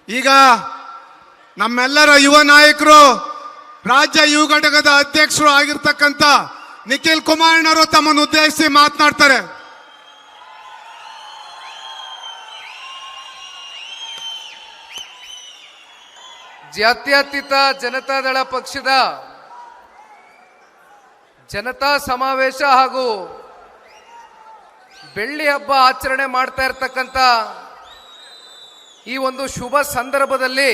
ಈಗ ನಮ್ಮೆಲ್ಲರ ಯುವ ನಾಯಕರು, ರಾಜ್ಯ ಯುವ ಘಟಕದ ಅಧ್ಯಕ್ಷರು ಆಗಿರ್ತಕ್ಕಂಥ ನಿಖಿಲ್ ಕುಮಾರಣ್ಣವರು ತಮ್ಮನ್ನು ಉದ್ದೇಶಿಸಿ ಮಾತನಾಡ್ತಾರೆ. ಜಾತ್ಯತೀತ ಜನತಾದಳ ಪಕ್ಷದ ಜನತಾ ಸಮಾವೇಶ ಹಾಗೂ ಬೆಳ್ಳಿ ಹಬ್ಬ ಆಚರಣೆ ಮಾಡ್ತಾ ಇರತಕ್ಕಂಥ ಈ ಒಂದು ಶುಭ ಸಂದರ್ಭದಲ್ಲಿ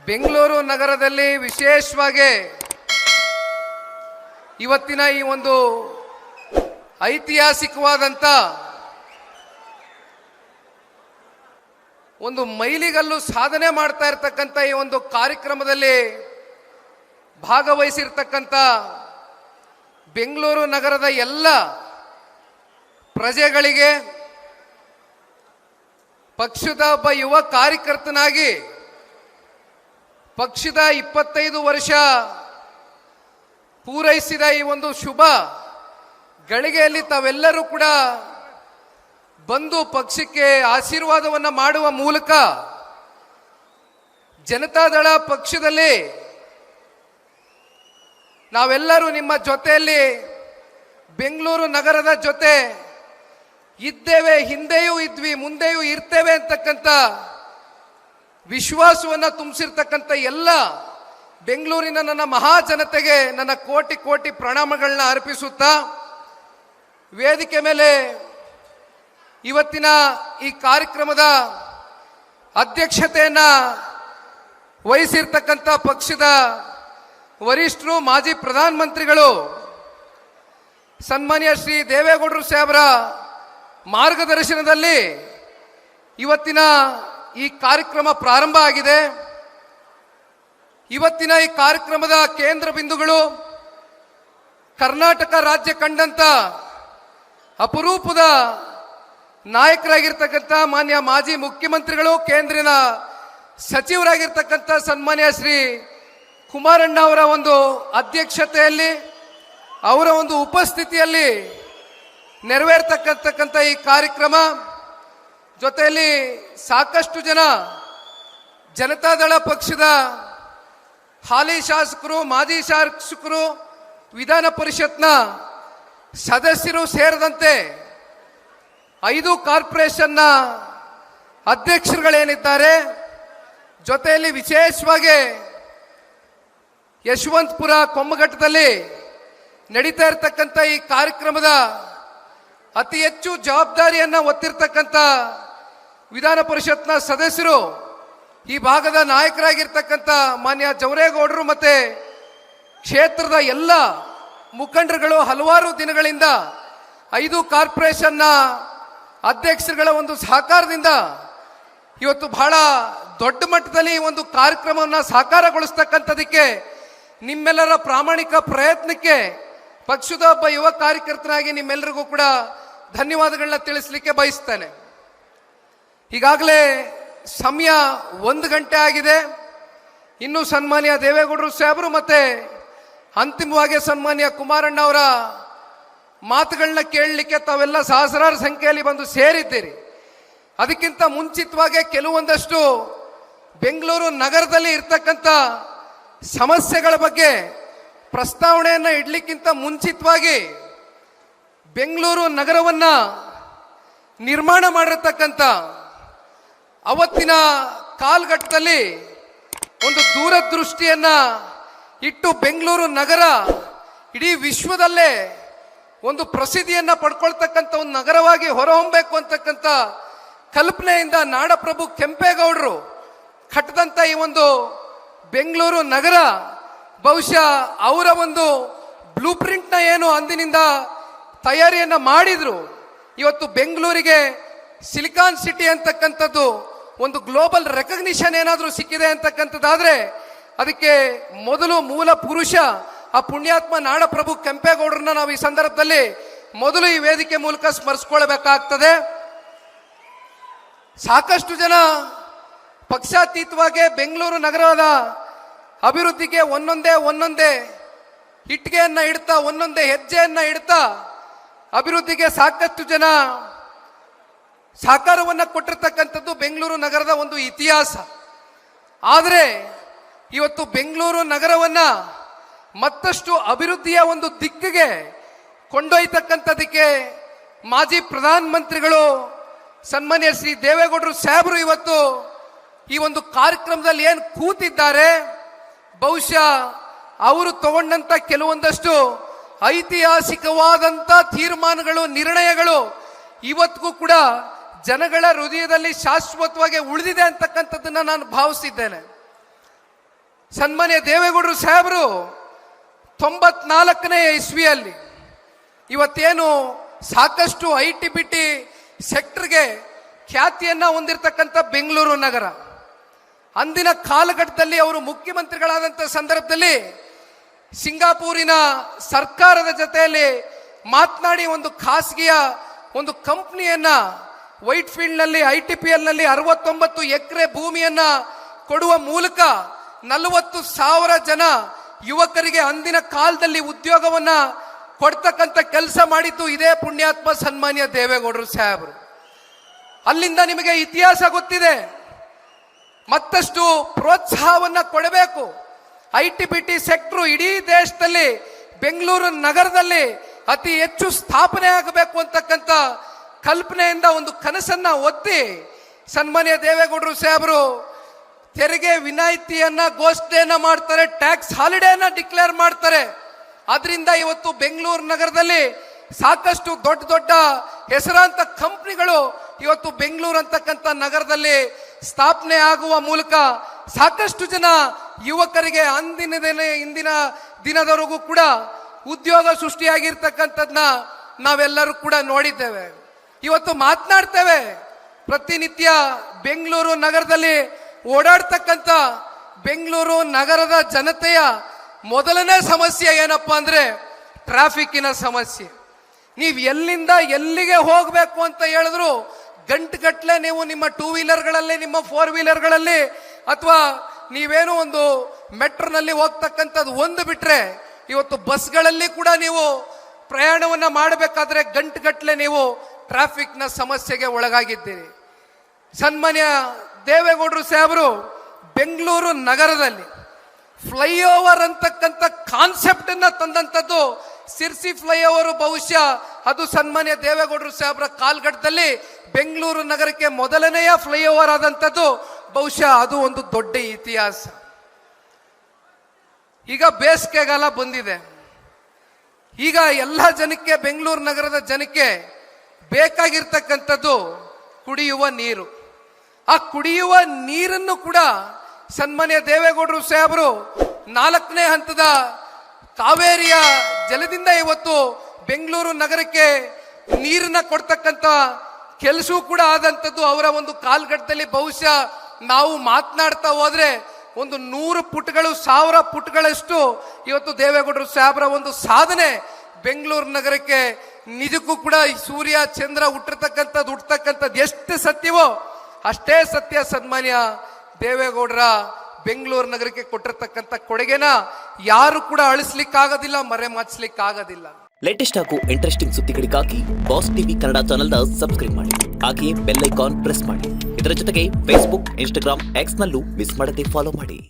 ಬೆಂಗಳೂರು ನಗರದಲ್ಲಿ ವಿಶೇಷವಾಗಿ ಇವತ್ತಿನ ಈ ಒಂದು ಐತಿಹಾಸಿಕವಾದಂಥ ಒಂದು ಮೈಲಿಗಲ್ಲು ಸಾಧನೆ ಮಾಡ್ತಾ ಇರತಕ್ಕಂಥ ಈ ಒಂದು ಕಾರ್ಯಕ್ರಮದಲ್ಲಿ ಭಾಗವಹಿಸಿರ್ತಕ್ಕಂಥ ಬೆಂಗಳೂರು ನಗರದ ಎಲ್ಲ ಪ್ರಜೆಗಳಿಗೆ ಪಕ್ಷದ ಒಬ್ಬ ಯುವ ಕಾರ್ಯಕರ್ತನಾಗಿ ಪಕ್ಷದ 25 ವರ್ಷ ಪೂರೈಸಿದ ಈ ಒಂದು ಶುಭ ಗಳಿಗೆಯಲ್ಲಿ ತಾವೆಲ್ಲರೂ ಕೂಡ ಬಂದು ಪಕ್ಷಕ್ಕೆ ಆಶೀರ್ವಾದವನ್ನು ಮಾಡುವ ಮೂಲಕ ಜನತಾದಳ ಪಕ್ಷದಲ್ಲಿ ನಾವೆಲ್ಲರೂ ನಿಮ್ಮ ಜೊತೆಯಲ್ಲಿ ಬೆಂಗಳೂರು ನಗರದ ಜೊತೆ ಇದ್ದೇವೆ, ಹಿಂದೆಯೂ ಇದ್ವಿ, ಮುಂದೆಯೂ ಇರ್ತೇವೆ ಅಂತಕ್ಕಂಥ ವಿಶ್ವಾಸವನ್ನು ತುಂಬಿಸಿರ್ತಕ್ಕಂಥ ಎಲ್ಲ ಬೆಂಗಳೂರಿನ ನನ್ನ ಮಹಾಜನತೆಗೆ ನನ್ನ ಕೋಟಿ ಕೋಟಿ ಪ್ರಣಾಮಗಳನ್ನ ಅರ್ಪಿಸುತ್ತಾ, ವೇದಿಕೆ ಮೇಲೆ ಇವತ್ತಿನ ಈ ಕಾರ್ಯಕ್ರಮದ ಅಧ್ಯಕ್ಷತೆಯನ್ನ ವಹಿಸಿರ್ತಕ್ಕಂಥ ಪಕ್ಷದ ವರಿಷ್ಠರು, ಮಾಜಿ ಪ್ರಧಾನಮಂತ್ರಿಗಳು ಸನ್ಮಾನ್ಯ ಶ್ರೀ ದೇವೇಗೌಡರು ಸಾಹೇಬರ ಮಾರ್ಗದರ್ಶನದಲ್ಲಿ ಇವತ್ತಿನ ಈ ಕಾರ್ಯಕ್ರಮ ಪ್ರಾರಂಭ ಆಗಿದೆ. ಇವತ್ತಿನ ಈ ಕಾರ್ಯಕ್ರಮದ ಕೇಂದ್ರ ಬಿಂದುಗಳು ಕರ್ನಾಟಕ ರಾಜ್ಯ ಕಂಡಂತ ಅಪರೂಪದ ನಾಯಕರಾಗಿರ್ತಕ್ಕಂಥ ಮಾನ್ಯ ಮಾಜಿ ಮುಖ್ಯಮಂತ್ರಿಗಳು, ಕೇಂದ್ರಿನ ಸಚಿವರಾಗಿರ್ತಕ್ಕಂಥ ಸನ್ಮಾನ್ಯ ಶ್ರೀ ಕುಮಾರಣ್ಣ ಅವರ ಒಂದು ಅಧ್ಯಕ್ಷತೆಯಲ್ಲಿ, ಅವರ ಒಂದು ಉಪಸ್ಥಿತಿಯಲ್ಲಿ ನೆರವೇರ್ತಕ್ಕಂಥ ಈ ಕಾರ್ಯಕ್ರಮ ಜೊತೆಯಲ್ಲಿ ಸಾಕಷ್ಟು ಜನ ಜನತಾದಳ ಪಕ್ಷದ ಹಾಲಿ ಶಾಸಕರು, ಮಾಜಿ ಶಾಸಕರು, ವಿಧಾನ ಪರಿಷತ್ನ ಸದಸ್ಯರು ಸೇರಿದಂತೆ 5 ಕಾರ್ಪೊರೇಷನ್ನ ಅಧ್ಯಕ್ಷರುಗಳೇನಿದ್ದಾರೆ, ಜೊತೆಯಲ್ಲಿ ವಿಶೇಷವಾಗಿ ಯಶವಂತಪುರ ಕೊಮ್ಮಘಟ್ಟದಲ್ಲಿ ನಡೀತಾ ಇರತಕ್ಕಂಥ ಈ ಕಾರ್ಯಕ್ರಮದ ಅತಿ ಹೆಚ್ಚು ಜವಾಬ್ದಾರಿಯನ್ನು ಹೊತ್ತಿರ್ತಕ್ಕಂಥ ವಿಧಾನ ಪರಿಷತ್ನ ಸದಸ್ಯರು, ಈ ಭಾಗದ ನಾಯಕರಾಗಿರ್ತಕ್ಕಂಥ ಮಾನ್ಯ ಜವರೇಗೌಡರು ಮತ್ತೆ ಕ್ಷೇತ್ರದ ಎಲ್ಲ ಮುಖಂಡರುಗಳು ಹಲವಾರು ದಿನಗಳಿಂದ 5 ಕಾರ್ಪೊರೇಷನ್ನ ಅಧ್ಯಕ್ಷರುಗಳ ಒಂದು ಸಹಕಾರದಿಂದ ಇವತ್ತು ಬಹಳ ದೊಡ್ಡ ಮಟ್ಟದಲ್ಲಿ ಒಂದು ಕಾರ್ಯಕ್ರಮವನ್ನು ಸಾಕಾರಗೊಳಿಸ್ತಕ್ಕಂಥದಕ್ಕೆ ನಿಮ್ಮೆಲ್ಲರ ಪ್ರಾಮಾಣಿಕ ಪ್ರಯತ್ನಕ್ಕೆ ಪಕ್ಷದ ಒಬ್ಬ ಯುವ ಕಾರ್ಯಕರ್ತನಾಗಿ ನಿಮ್ಮೆಲ್ಲರಿಗೂ ಕೂಡ ಧನ್ಯವಾದಗಳನ್ನ ತಿಳಿಸ್ಲಿಕ್ಕೆ ಬಯಸ್ತೇನೆ. ಈಗಾಗಲೇ ಸಮಯ 1 ಗಂಟೆ ಆಗಿದೆ. ಇನ್ನು ಸನ್ಮಾನ್ಯ ದೇವೇಗೌಡರು ಸಾಹೇಬರು ಮತ್ತೆ ಅಂತಿಮವಾಗಿ ಸನ್ಮಾನ್ಯ ಕುಮಾರಣ್ಣ ಅವರ ಮಾತುಗಳನ್ನ ಕೇಳಲಿಕ್ಕೆ ತಾವೆಲ್ಲ ಸಹಸ್ರಾರು ಸಂಖ್ಯೆಯಲ್ಲಿ ಬಂದು ಸೇರಿದ್ದೀರಿ. ಅದಕ್ಕಿಂತ ಮುಂಚಿತವಾಗಿ ಕೆಲವೊಂದಷ್ಟು ಬೆಂಗಳೂರು ನಗರದಲ್ಲಿ ಇರ್ತಕ್ಕಂಥ ಸಮಸ್ಯೆಗಳ ಬಗ್ಗೆ ಪ್ರಸ್ತಾವನೆಯನ್ನು ಇಡ್ಲಿಕ್ಕಿಂತ ಮುಂಚಿತವಾಗಿ ಬೆಂಗಳೂರು ನಗರವನ್ನ ನಿರ್ಮಾಣ ಮಾಡಿರ್ತಕ್ಕಂಥ ಅವತ್ತಿನ ಕಾಲಘಟ್ಟದಲ್ಲಿ ಒಂದು ದೂರದೃಷ್ಟಿಯನ್ನ ಇಟ್ಟು ಬೆಂಗಳೂರು ನಗರ ಇಡೀ ವಿಶ್ವದಲ್ಲೇ ಒಂದು ಪ್ರಸಿದ್ಧಿಯನ್ನ ಪಡ್ಕೊಳ್ತಕ್ಕಂಥ ಒಂದು ನಗರವಾಗಿ ಹೊರಹೊಮ್ಮಬೇಕು ಅಂತಕ್ಕಂಥ ಕಲ್ಪನೆಯಿಂದ ನಾಡಪ್ರಭು ಕೆಂಪೇಗೌಡರು ಕಟ್ಟದಂತ ಈ ಒಂದು ಬೆಂಗಳೂರು ನಗರ ಬಹುಶಃ ಅವರ ಒಂದು ಬ್ಲೂ ಪ್ರಿಂಟ್ನ ಏನು ಅಂದಿನಿಂದ ತಯಾರಿಯನ್ನ ಮಾಡಿದ್ರು, ಇವತ್ತು ಬೆಂಗಳೂರಿಗೆ ಸಿಲಿಕಾನ್ ಸಿಟಿ ಅಂತಕ್ಕಂಥದ್ದು ಒಂದು ಗ್ಲೋಬಲ್ ರೆಕಗ್ನಿಷನ್ ಏನಾದರೂ ಸಿಕ್ಕಿದೆ ಅಂತಕ್ಕಂಥದ್ದಾದ್ರೆ ಅದಕ್ಕೆ ಮೊದಲು ಮೂಲ ಪುರುಷ ಆ ಪುಣ್ಯಾತ್ಮ ನಾಡಪ್ರಭು ಕೆಂಪೇಗೌಡರನ್ನ ನಾವು ಈ ಸಂದರ್ಭದಲ್ಲಿ ಮೊದಲು ಈ ವೇದಿಕೆ ಮೂಲಕ ಸ್ಮರಿಸಿಕೊಳ್ಳಬೇಕಾಗ್ತದೆ. ಸಾಕಷ್ಟು ಜನ ಪಕ್ಷಾತೀತವಾಗಿ ಬೆಂಗಳೂರು ನಗರದ ಅಭಿವೃದ್ಧಿಗೆ ಒಂದೊಂದೇ ಇಟ್ಟಿಗೆಯನ್ನ ಇಡ್ತಾ, ಒಂದೊಂದೇ ಹೆಜ್ಜೆಯನ್ನ ಇಡ್ತಾ ಅಭಿವೃದ್ಧಿಗೆ ಸಾಕಷ್ಟು ಜನ ಸಹಕಾರವನ್ನ ಕೊಟ್ಟಿರ್ತಕ್ಕಂಥದ್ದು ಬೆಂಗಳೂರು ನಗರದ ಒಂದು ಇತಿಹಾಸ. ಆದರೆ ಇವತ್ತು ಬೆಂಗಳೂರು ನಗರವನ್ನ ಮತ್ತಷ್ಟು ಅಭಿವೃದ್ಧಿಯ ಒಂದು ದಿಕ್ಕಿಗೆ ಕೊಂಡೊಯ್ತಕ್ಕಂಥದಕ್ಕೆ ಮಾಜಿ ಪ್ರಧಾನ ಮಂತ್ರಿಗಳು ಸನ್ಮಾನ್ಯ ಶ್ರೀ ದೇವೇಗೌಡರು ಸಾಹೇಬರು ಇವತ್ತು ಈ ಒಂದು ಕಾರ್ಯಕ್ರಮದಲ್ಲಿ ಏನು ಕೂತಿದ್ದಾರೆ, ಬಹುಶಃ ಅವರು ತಗೊಂಡಂತ ಕೆಲವೊಂದಷ್ಟು ಐತಿಹಾಸಿಕವಾದಂತ ತೀರ್ಮಾನಗಳು, ನಿರ್ಣಯಗಳು ಇವತ್ತಿಗೂ ಕೂಡ ಜನಗಳ ಹೃದಯದಲ್ಲಿ ಶಾಶ್ವತವಾಗಿ ಉಳಿದಿದೆ ಅಂತಕ್ಕಂಥದ್ದನ್ನ ನಾನು ಭಾವಿಸಿದ್ದೇನೆ. ಸನ್ಮಾನ್ಯ ದೇವೇಗೌಡರು ಸಾಹೇಬರು 94ನೇ ಇಸ್ವಿಯಲ್ಲಿ ಇವತ್ತೇನು ಸಾಕಷ್ಟು IT-BT ಸೆಕ್ಟರ್ಗೆ ಖ್ಯಾತಿಯನ್ನ ಹೊಂದಿರತಕ್ಕಂಥ ಬೆಂಗಳೂರು ನಗರ, ಅಂದಿನ ಕಾಲಘಟ್ಟದಲ್ಲಿ ಅವರು ಮುಖ್ಯಮಂತ್ರಿಗಳಾದಂಥ ಸಂದರ್ಭದಲ್ಲಿ ಸಿಂಗಾಪುರಿನ ಸರ್ಕಾರದ ಜೊತೆಯಲ್ಲಿ ಮಾತನಾಡಿ ಒಂದು ಖಾಸಗಿಯ ಒಂದು ಕಂಪ್ನಿಯನ್ನ ವೈಟ್ ಫೀಲ್ಡ್ ನಲ್ಲಿ ITPL ನಲ್ಲಿ 69 ಎಕರೆ ಭೂಮಿಯನ್ನ ಕೊಡುವ ಮೂಲಕ 40,000 ಜನ ಯುವಕರಿಗೆ ಅಂದಿನ ಕಾಲದಲ್ಲಿ ಉದ್ಯೋಗವನ್ನ ಕೊಡ್ತಕ್ಕಂಥ ಕೆಲಸ ಮಾಡಿದ್ದು ಇದೇ ಪುಣ್ಯಾತ್ಮ ಸನ್ಮಾನ್ಯ ದೇವೇಗೌಡರು ಸಾಹೇಬರು. ಅಲ್ಲಿಂದ ನಿಮಗೆ ಇತಿಹಾಸ ಗೊತ್ತಿದೆ. ಮತ್ತಷ್ಟು ಪ್ರೋತ್ಸಾಹವನ್ನ ಕೊಡಬೇಕು. IT-BT ಸೆಕ್ಟರ್ ಇಡೀ ದೇಶದಲ್ಲಿ ಬೆಂಗಳೂರು ನಗರದಲ್ಲಿ ಅತಿ ಹೆಚ್ಚು ಸ್ಥಾಪನೆ ಆಗಬೇಕು ಅಂತಕ್ಕಂಥ ಕಲ್ಪನೆಯಿಂದ ಒಂದು ಕನಸನ್ನ ಒತ್ತಿ ಸನ್ಮಾನ್ಯ ದೇವೇಗೌಡರು ಸಾಹೇಬರು ತೆರಿಗೆ ವಿನಾಯಿತಿಯನ್ನ ಘೋಷಣೆಯನ್ನ ಮಾಡ್ತಾರೆ, ಟ್ಯಾಕ್ಸ್ ಹಾಲಿಡೇನ ಡಿಕ್ಲೇರ್ ಮಾಡ್ತಾರೆ. ಅದರಿಂದ ಇವತ್ತು ಬೆಂಗಳೂರು ನಗರದಲ್ಲಿ ಸಾಕಷ್ಟು ದೊಡ್ಡ ದೊಡ್ಡ ಹೆಸರಾಂತ ಕಂಪನಿಗಳು ಇವತ್ತು ಬೆಂಗಳೂರು ಅಂತಕ್ಕಂಥ ನಗರದಲ್ಲಿ ಸ್ಥಾಪನೆ ಆಗುವ ಮೂಲಕ ಸಾಕಷ್ಟು ಜನ ಯುವಕರಿಗೆ ಇಂದಿನ ದಿನದವರೆಗೂ ಕೂಡ ಉದ್ಯೋಗ ಸೃಷ್ಟಿಯಾಗಿರ್ತಕ್ಕಂಥದ್ನ ನಾವೆಲ್ಲರೂ ಕೂಡ ನೋಡಿದ್ದೇವೆ. ಇವತ್ತು ಮಾತನಾಡ್ತೇವೆ. ಪ್ರತಿನಿತ್ಯ ಬೆಂಗಳೂರು ನಗರದಲ್ಲಿ ಓಡಾಡ್ತಕ್ಕಂಥ ಬೆಂಗಳೂರು ನಗರದ ಜನತೆಯ ಮೊದಲನೇ ಸಮಸ್ಯೆ ಏನಪ್ಪಾ ಅಂದ್ರೆ ಟ್ರಾಫಿಕ್ಕಿನ ಸಮಸ್ಯೆ. ನೀವು ಎಲ್ಲಿಂದ ಎಲ್ಲಿಗೆ ಹೋಗಬೇಕು ಅಂತ ಹೇಳಿದ್ರು ಗಂಟುಗಟ್ಟಲೆ ನೀವು ನಿಮ್ಮ 2 ವೀಲರ್ಗಳಲ್ಲಿ, ನಿಮ್ಮ 4 ವೀಲರ್ಗಳಲ್ಲಿ, ಅಥವಾ ನೀವೇನು ಒಂದು ಮೆಟ್ರೋನಲ್ಲಿ ಹೋಗ್ತಕ್ಕಂಥದ್ದು ಒಂದು ಬಿಟ್ರೆ ಇವತ್ತು ಬಸ್ಗಳಲ್ಲಿ ಕೂಡ ನೀವು ಪ್ರಯಾಣವನ್ನ ಮಾಡಬೇಕಾದ್ರೆ ಗಂಟುಗಟ್ಟಲೆ ನೀವು ಟ್ರಾಫಿಕ್ನ ಸಮಸ್ಯೆಗೆ ಒಳಗಾಗಿದ್ದೀರಿ. ಸನ್ಮಾನ್ಯ ದೇವೇಗೌಡರು ಸಾಹೇಬರು ಬೆಂಗಳೂರು ನಗರದಲ್ಲಿ ಫ್ಲೈಓವರ್ ಅಂತಕ್ಕಂಥ ಕಾನ್ಸೆಪ್ಟ್ ಅನ್ನ ತಂದಂಥದ್ದು ಸಿರ್ಸಿ ಫ್ಲೈಓವರ್. ಬಹುಶಃ ಅದು ಸನ್ಮಾನ್ಯ ದೇವೇಗೌಡರು ಸಾಹೇಬರ ಕಾಲ್ಗಟ್ಟದಲ್ಲಿ ಬೆಂಗಳೂರು ನಗರಕ್ಕೆ ಮೊದಲನೆಯ ಫ್ಲೈಓವರ್ ಆದಂಥದ್ದು. ಬಹುಶಃ ಅದು ಒಂದು ದೊಡ್ಡ ಇತಿಹಾಸ. ಈಗ ಬೇಸಿಗೆಗಾಲ ಬಂದಿದೆ. ಈಗ ಎಲ್ಲ ಜನಕ್ಕೆ, ಬೆಂಗಳೂರು ನಗರದ ಜನಕ್ಕೆ ಬೇಕಾಗಿರ್ತಕ್ಕಂಥದ್ದು ಕುಡಿಯುವ ನೀರು. ಆ ಕುಡಿಯುವ ನೀರನ್ನು ಕೂಡ ಸನ್ಮಾನ್ಯ ದೇವೇಗೌಡರು ಸಾಹೇಬರು 4ನೇ ಹಂತದ ಕಾವೇರಿಯ ಜಲದಿಂದ ಇವತ್ತು ಬೆಂಗಳೂರು ನಗರಕ್ಕೆ ನೀರನ್ನ ಕೊಡ್ತಕ್ಕಂಥ ಕೆಲಸವೂ ಕೂಡ ಆದಂಥದ್ದು ಅವರ ಒಂದು ಕಾಲ್ಗಟ್ಟದಲ್ಲಿ. ಬಹುಶಃ ನಾವು ಮಾತನಾಡ್ತಾ ಹೋದ್ರೆ ಒಂದು 100 ಪುಟಗಳು, 1000 ಪುಟಗಳಷ್ಟು ಇವತ್ತು ದೇವೇಗೌಡರು ಸಾಹೇಬರ ಒಂದು ಸಾಧನೆ ಬೆಂಗಳೂರು ನಗರಕ್ಕೆ ನಿಜಕ್ಕೂ ಕೂಡ ಸೂರ್ಯ ಚಂದ್ರ ಹುಟ್ಟತಕ್ಕಂಥದ್ದು ಎಷ್ಟು ಸತ್ಯವೋ ಅಷ್ಟೇ ಸತ್ಯ. ಸನ್ಮಾನ್ಯ ದೇವೇಗೌಡರ ಬೆಂಗಳೂರು ನಗರಕ್ಕೆ ಕೊಟ್ಟಿರ್ತಕ್ಕಂಥ ಕೊಡುಗೆನ ಯಾರು ಕೂಡ ಅಳಿಸ್ಲಿಕ್ಕಾಗೋದಿಲ್ಲ, ಮರೆಮಾಚಲಿಕ್ಕಾಗೋದಿಲ್ಲ. ಲೇಟೆಸ್ಟ್ ಹಾಗೂ ಇಂಟ್ರೆಸ್ಟಿಂಗ್ ಸುದ್ದಿಗಳಿಗಾಗಿ ಬಾಸ್ ಟಿವಿ ಕನ್ನಡ ಚಾನೆಲ್ನ ಸಬ್ಸ್ಕ್ರೈಬ್ ಮಾಡಿ. ಹಾಗೆಯೇ ಬೆಲ್ ಐಕಾನ್ ಪ್ರೆಸ್ ಮಾಡಿ. ಇದರ ಜೊತೆಗೆ ಫೇಸ್ಬುಕ್, ಇನ್ಸ್ಟಾಗ್ರಾಮ್, ಎಕ್ಸ್ ನಲ್ಲೂ ಮಿಸ್ ಮಾಡದೆ ಫಾಲೋ ಮಾಡಿ.